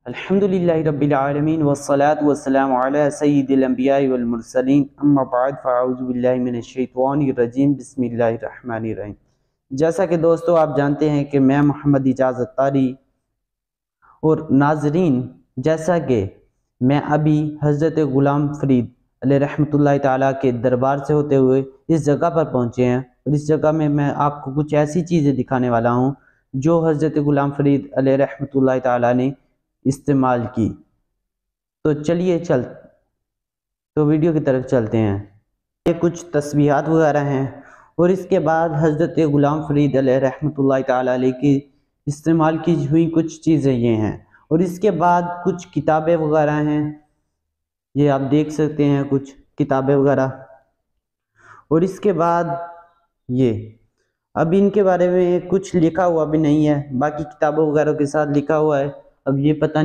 الحمدللہ رب العالمین والصلاة والسلام علی سید الانبیاء والمرسلین اما بعد فاعوذ باللہ من الشیطان الرجیم بسم اللہ الرحمن الرحیم۔ جیسا کہ دوستو آپ جانتے ہیں کہ میں محمد اعجاز اتاری اور ناظرین، جیسا کہ میں ابھی حضرت غلام فرید علیہ رحمۃ اللہ تعالیٰ کے دربار سے ہوتے ہوئے اس جگہ پر پہنچے ہیں، اور اس جگہ میں آپ کو کچھ ایسی چیزیں دکھانے والا ہوں جو حضرت غلام فرید علیہ رحمۃ اللہ تعالیٰ نے استعمال کی۔ تو چلیے ویڈیو کی طرف چلتے ہیں۔ یہ کچھ تسبیحات وغیرہ ہیں، اور اس کے بعد حضرت غلام فرید علیہ رحمۃ اللہ تعالیٰ علیہ کی استعمال کی ہوئی کچھ چیزیں یہ ہیں، اور اس کے بعد کچھ کتابیں وغیرہ ہیں، یہ آپ دیکھ سکتے ہیں کچھ کتابیں وغیرہ، اور اس کے بعد یہ اب ان کے بارے میں کچھ لکھا ہوا بھی نہیں ہے، باقی کتابوں وغیرہ کے ساتھ لکھا ہوا ہے، اب یہ پتہ نہیں